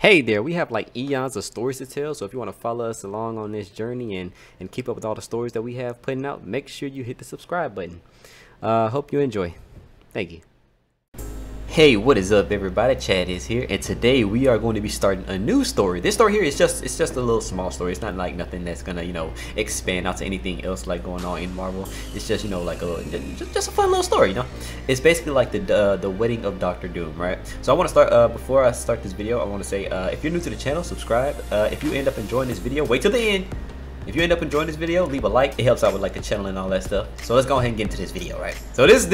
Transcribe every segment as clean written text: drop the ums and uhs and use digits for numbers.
Hey there, we have like eons of stories to tell, so if you want to follow us along on this journey and keep up with all the stories that we have putting out, make sure you hit the subscribe button. Hope you enjoy. Thank you. Hey, what is up everybody? Chad is here, and today we are going to be starting a new story. This story here is just a little small story. It's not like nothing that's gonna, expand out to anything else like going on in Marvel. It's just, like just a fun little story, It's basically like the wedding of Dr. Doom, right? So I want to start before I start this video, I want to say if you're new to the channel, subscribe. If you end up enjoying this video, wait till the end. If you end up enjoying this video, leave a like. It helps out with like the channel and all that stuff. So let's go ahead and get into this video, right? So this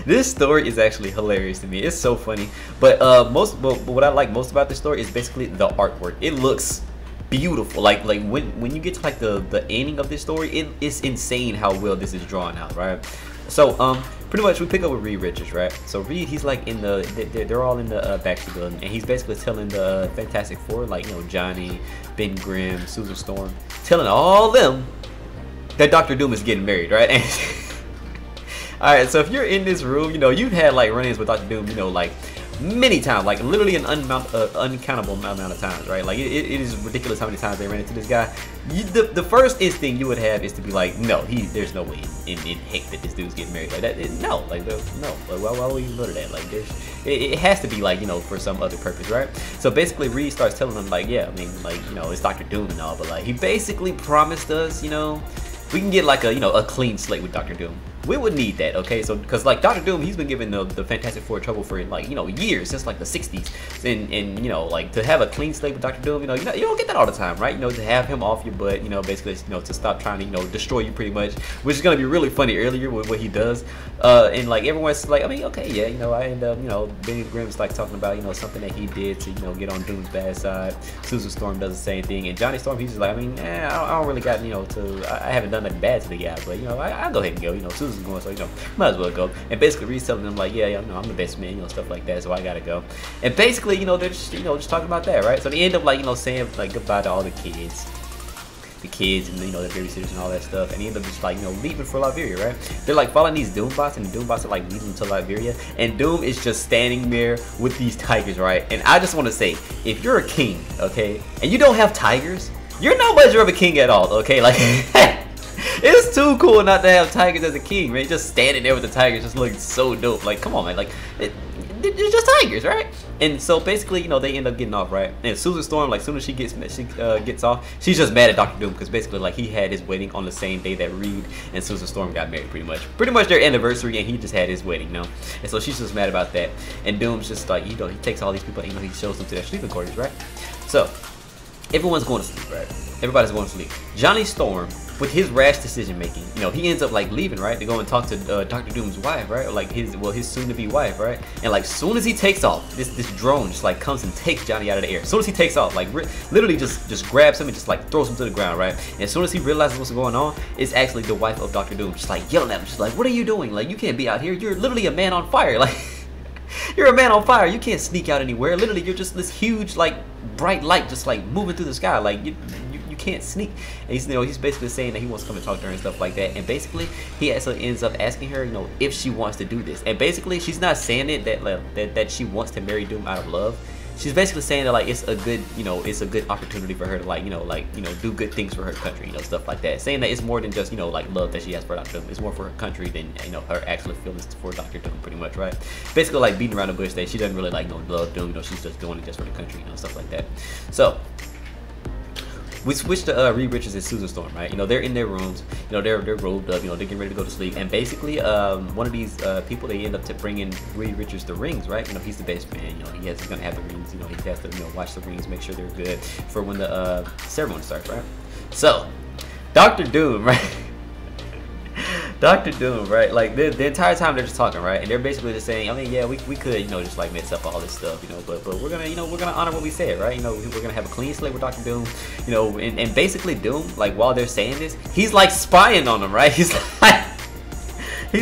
this story is actually hilarious to me. It's so funny. But what I like most about this story is basically the artwork. It looks beautiful. Like when you get to like the ending of this story, it's insane how well this is drawn out, right? So pretty much we pick up with Reed Richards, right? So Reed, he's like in they're all in the Baxter building, and he's basically telling the Fantastic Four, like, Johnny, Ben Grimm, Susan Storm, telling all them that Dr. Doom is getting married, right? And alright, so if you're in this room, you've had like run-ins with Dr. Doom, like many times, like literally an uncountable amount of times, right? Like it is ridiculous how many times they ran into this guy. The first instinct you would have is to be like, no, there's no way in heck that this dude's getting married like that. No, why would you go to that? Like it has to be like, for some other purpose, right? So basically Reed starts telling them like, yeah, I mean, like, it's Dr. Doom and all, but like he basically promised us, we can get like a clean slate with Dr. Doom. We would need that, okay? So because like Dr. Doom, he's been giving the Fantastic Four trouble for like years, since like the 60s, and like to have a clean slate with Dr. Doom, you don't get that all the time, right? To have him off your butt, basically to stop trying to destroy you pretty much, which is gonna be really funny earlier with what he does, and like everyone's like, I mean, okay, yeah, I end up Ben Grimm's like talking about something that he did to get on Doom's bad side. Susan Storm does the same thing, and Johnny Storm, he's just like, I mean, I don't really got I haven't done nothing bad to the guy, but I'll go ahead and go. Susan's going, so might as well go. And basically Reed's telling them like, yeah, I'm the best man, stuff like that, so I gotta go. And basically, they're just just talking about that, right? So they end up like saying like goodbye to all the kids and the babysitters and all that stuff, and they end up just like leaving for Liberia, right? They're like following these Doom bots, and the Doom bots are like leading them to Liberia, and Doom is just standing there with these tigers, right? And I just want to say, if you're a king, okay, and you don't have tigers, you're not much of a king at all, okay? Like it's too cool not to have tigers as a king, man. Just standing there with the tigers just looking so dope. Like, come on, man. Like, they're just tigers, right? And so basically, they end up getting off, right? And Susan Storm, like, soon as she gets off, she's just mad at Dr. Doom because basically, like, he had his wedding on the same day that Reed and Susan Storm got married, pretty much their anniversary, and he just had his wedding, And so she's just mad about that. And Doom's just like, he takes all these people, and he shows them to their sleeping quarters, right? So everyone's going to sleep, right? Everybody's going to sleep. Johnny Storm, with his rash decision making, he ends up like leaving, right, to go and talk to Dr. Doom's wife, right, or like his soon-to-be wife, right? And like soon as he takes off, this drone just like comes and takes Johnny out of the air. As soon as he takes off, like literally just grabs him and just like throws him to the ground, right? And as soon as he realizes what's going on, it's actually the wife of Dr. Doom, just like yelling at him, just like, what are you doing? Like, you can't be out here. You're literally a man on fire. Like, you're a man on fire. You can't sneak out anywhere. Literally, you're just this huge like bright light just like moving through the sky. Like you can't sneak. And he's basically saying that he wants to come and talk to her and stuff like that. And basically he actually ends up asking her, if she wants to do this. And basically she's not saying it that she wants to marry Doom out of love. She's basically saying that like it's a good it's a good opportunity for her to like do good things for her country, stuff like that. Saying that it's more than just like love that she has for Dr. Doom. It's more for her country than her actual feelings for Dr. Doom, pretty much, right? Basically like beating around the bush that she doesn't really like love Doom. She's just doing it just for the country, stuff like that. So we switch to Reed Richards and Susan Storm, right? They're in their rooms, they're robed up, they're getting ready to go to sleep, and basically one of these people, they end up to bring in Reed Richards the rings, right? He's the best man, he's gonna have the rings, he has to watch the rings, make sure they're good for when the ceremony starts, right? So Dr. Doom, right? Dr. Doom, right? Like the entire time they're just talking, right? And they're basically just saying, I mean, yeah, we could, just like mess up all this stuff, but we're gonna honor what we said, right? We're gonna have a clean slate with Dr. Doom, and basically Doom, like while they're saying this, he's like spying on them, right? He's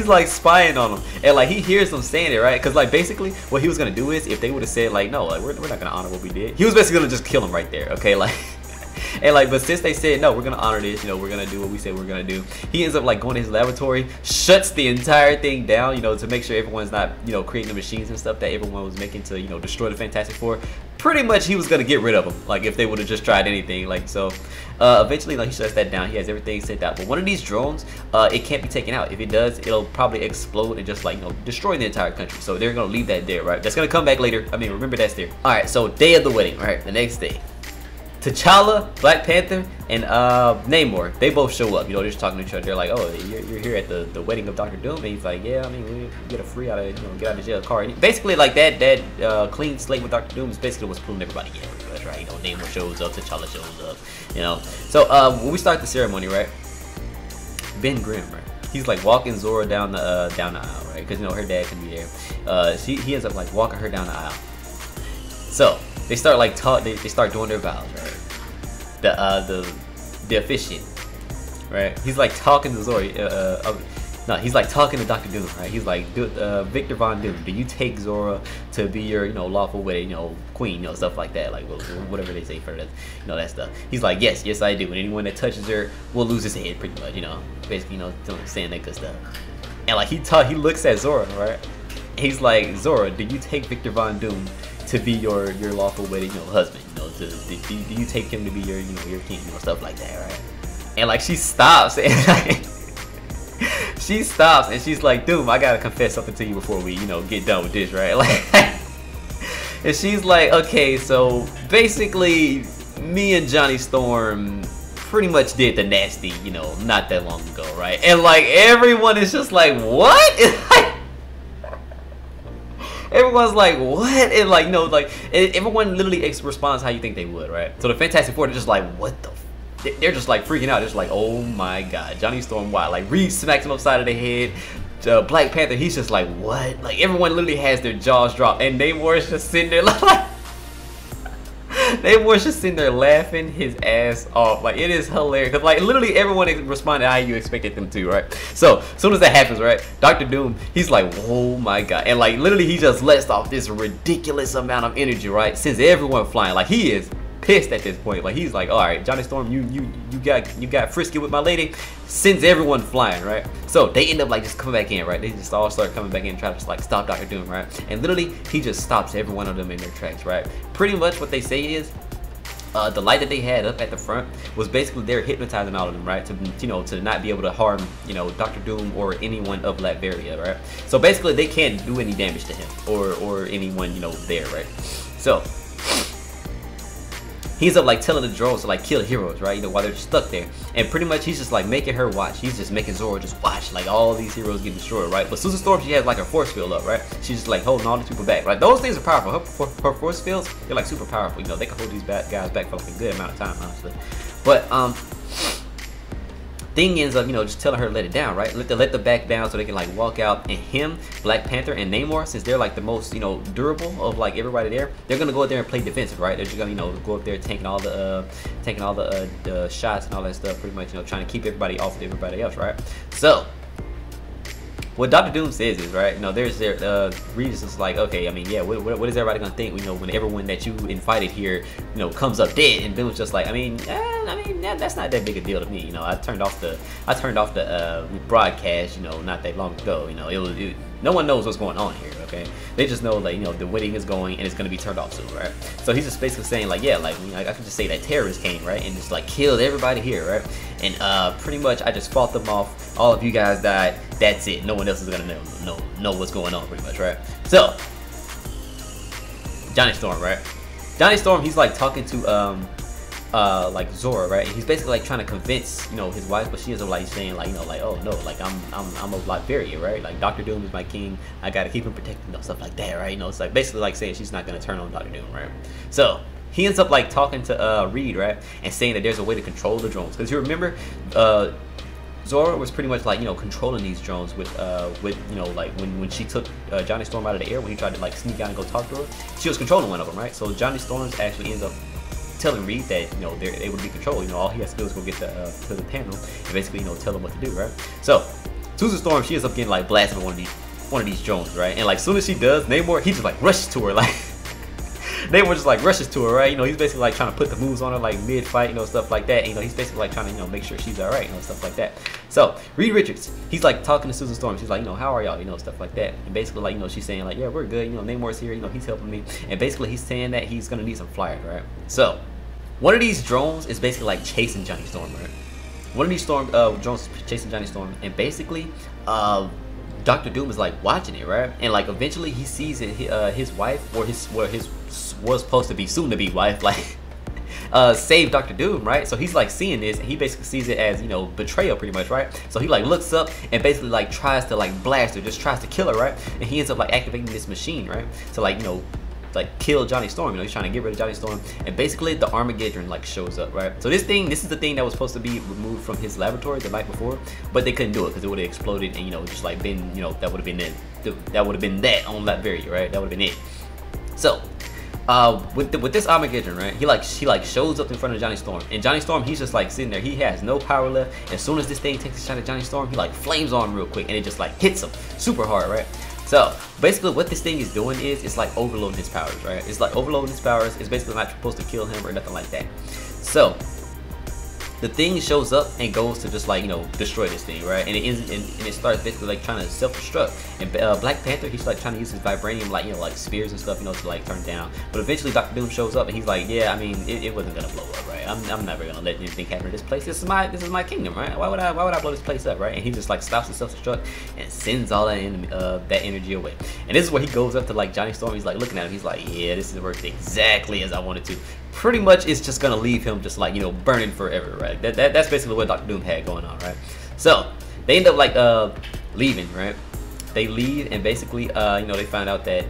like spying on them, and like he hears them saying it, right? Because like basically what he was gonna do is, if they would have said like, no, like we're not gonna honor what we did, he was basically gonna just kill him right there, okay? Like And like, but since they said no, we're gonna honor this, we're gonna do what we said we're gonna do, he ends up like going to his laboratory, shuts the entire thing down, to make sure everyone's not, creating the machines and stuff that everyone was making to, destroy the Fantastic Four. pretty much he was gonna get rid of him, like if they would have just tried anything. Like so, eventually, like he shuts that down. He has everything sent out. But one of these drones, it can't be taken out. If it does, it'll probably explode and just like destroy the entire country. So they're gonna leave that there, right? That's gonna come back later. I mean, remember that's there. All right. So day of the wedding, right? The next day. T'Challa, Black Panther, and Namor, they both show up. They're just talking to each other. They're like, "Oh, you're here at the wedding of Dr. Doom," and he's like, "Yeah, I mean, we get a free out of get out of jail card." And basically, like that clean slate with Dr. Doom is basically what's pulling everybody in, pretty much, right? Namor shows up, T'Challa shows up, So when we start the ceremony, right? Ben Grimm, right? He's like walking Zora down the aisle, right? Because her dad can be there. He ends up like walking her down the aisle. So they start like they start doing their vows, right? The officiant, right? He's like talking to Zora. No, he's like talking to Dr. Doom, right? He's like, Victor Von Doom, do you take Zora to be your, lawful wedding, queen, stuff like that, like whatever they say for that, that stuff. He's like, yes, I do. And anyone that touches her will lose his head, pretty much, basically, saying that good stuff. And like he looks at Zora, right? He's like, Zora, do you take Victor Von Doom to be your lawful wedding, husband? Do you take him to be your, your king, stuff like that, right? And like she stops and like, she stops and she's like, Doom, I gotta confess something to you before we, get done with this, right? Like, and she's like, okay, so basically, me and Johnny Storm pretty much did the nasty, not that long ago, right? And like everyone is just like, what? Everyone's like, what? And like, everyone literally responds how you think they would, right? So the Fantastic Four, they're just like, what the f? They're just like freaking out. They're just like, oh my god, Johnny Storm, why? Like, Reed smacks him upside of the head. Black Panther, he's just like, what? Like, everyone literally has their jaws dropped. And Namor's just sitting there like, Namor's just sitting there laughing his ass off. Like, it is hilarious. Cause like literally everyone responded how you expected them to, right? So as soon as that happens, right, Dr. Doom, he's like, oh my god. And like literally he just lets off this ridiculous amount of energy, right? Sends everyone flying. Like he is pissed at this point. Like he's like, all right, Johnny Storm, you got frisky with my lady. Sends everyone flying, right? So they end up like just coming back in, right? They just all start coming back in, trying to like stop Dr. Doom, right? And literally he just stops every one of them in their tracks, right? Pretty much what they say is the light that they had up at the front was basically they're hypnotizing all of them, right? To not be able to harm, Dr. Doom or anyone of Latveria, right? So basically they can't do any damage to him or anyone, there, right? So he's up like telling the drones to like kill heroes, right? While they're stuck there. And pretty much he's just like making her watch. He's just making Zora just watch like all these heroes get destroyed, right? But Susan Storm, she has like her force field up, right? She's just like holding all these people back. Like those things are powerful. Her force fields, they're like super powerful. They can hold these bad guys back for like a good amount of time, honestly. But Thing ends up, just telling her to let it down, right? Let the back down so they can like walk out. And him, Black Panther, and Namor, since they're like the most, durable of like everybody there, they're gonna go out there and play defensive, right? They're just gonna, go up there taking all the shots and all that stuff, pretty much, trying to keep everybody off of everybody else, right? So what Dr. Doom says is, right, there's their Reed is just like, okay, I mean, yeah, what is everybody gonna think, when everyone that you invited here, comes up dead? And Doom's just like, I mean, that's not that big a deal to me. I turned off the broadcast, not that long ago. No one knows what's going on here, okay? They just know, like, the wedding is going and it's gonna be turned off soon, right? So he's just basically saying, like, yeah, like, I could just say that terrorists came, right, and just like killed everybody here, right? And pretty much I just fought them off. All of you guys died. That's it. No one else is gonna know what's going on, pretty much, right? So Johnny Storm, right? Johnny Storm, he's like talking to like Zora, right? And he's basically like trying to convince, his wife, but she is like saying like, like, oh no, like I'm of Latveria, right? Like Dr. Doom is my king. I gotta keep him protected, stuff like that, right? It's like basically like saying she's not gonna turn on Dr. Doom, right? So he ends up like talking to Reed, right? And saying that there's a way to control the drones. Because you remember, Zora was pretty much like, controlling these drones with like when she took Johnny Storm out of the air, when he tried to like sneak out and go talk to her, she was controlling one of them, right? So Johnny Storm actually ends up telling Reed that they're able to be controlled. All he has to do is go get to the panel and basically tell them what to do, right? So Susan Storm, she ends up getting like blasted with one of these drones, right? And like soon as she does, Namor, he just like rushes to her like Namor just like rushes to her, right? You know, he's basically like trying to put the moves on her like mid-fight, you know, stuff like that. You know, he's basically like trying to, you know, make sure she's alright, you know, stuff like that. So Reed Richards, he's like talking to Susan Storm. She's like, you know, how are y'all, you know, stuff like that. And basically like, you know, she's saying like, yeah, we're good. You know, Namor's here. You know, he's helping me. And basically he's saying that he's gonna need some flyers, right? So one of these drones is basically like chasing Johnny Storm, right? One of these drones is chasing Johnny Storm, and basically, Dr. Doom is like watching it, right? And like eventually he sees it, his wife, or his was supposed to be soon to be wife, like save Dr. Doom, right? So he's like seeing this, and he basically sees it as, you know, betrayal pretty much, right? So he like looks up and basically like tries to like blast her, just tries to kill her, right? And he ends up like activating this machine, right? To like, you know, like kill Johnny Storm. You know, he's trying to get rid of Johnny Storm, and basically the Armageddon like shows up, right? So this is the thing that was supposed to be removed from his laboratory the night before, but they couldn't do it because it would have exploded, and, you know, just like been, you know, that would have been it. That would have been that on that very, right? That would have been it. So with this Armageddon, right? He like shows up in front of Johnny Storm, and Johnny Storm, he's just like sitting there. He has no power left. As soon as this thing takes a shot at Johnny Storm, he like flames on real quick, and it just like hits him super hard, right? So basically what this thing is doing is it's like overloading his powers, right? It's like overloading his powers. It's basically not supposed to kill him or nothing like that. So the thing shows up and goes to just like, you know, destroy this thing, right? And it ends, and it starts basically like trying to self-destruct. And Black Panther, he's like trying to use his vibranium, like, you know, like spears and stuff, you know, to like turn down. But eventually Dr. Doom shows up, and he's like, yeah, I mean, it wasn't gonna blow up, right? I'm never gonna let anything happen to this place. This is my kingdom, right? Why would I blow this place up, right? And he just like stops the self-destruct and sends all that energy away. And this is where he goes up to like Johnny Storm. He's like looking at him. He's like, yeah, this is worked exactly as I wanted to. Pretty much it's just gonna leave him just like, you know, burning forever, right? That's basically what Dr. Doom had going on, right? So they end up like leaving, right? They leave, and basically you know, they find out that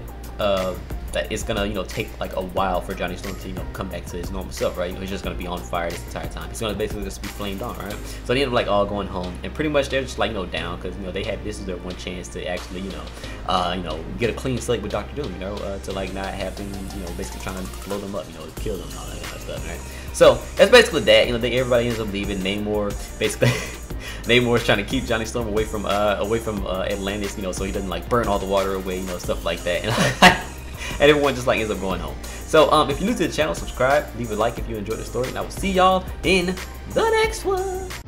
that it's gonna, you know, take like a while for Johnny Storm to, you know, come back to his normal self, right? You know, he's just gonna be on fire this entire time. He's gonna basically just be flamed on, right? So they end up like all going home, and pretty much they're just like, you know, down, because, you know, they had, this is their one chance to actually, you know, get a clean slate with Dr. Doom, you know, to like not have them, you know, basically trying to blow them up, you know, kill them and all that kind of stuff, right? So that's basically that. You know, everybody ends up leaving. Namor basically. Namor's trying to keep Johnny Storm away from Atlantis, you know, so he doesn't like burn all the water away, you know, stuff like that. And everyone just like ends up going home. So if you're new to the channel, subscribe, leave a like if you enjoyed the story, and I will see y'all in the next one.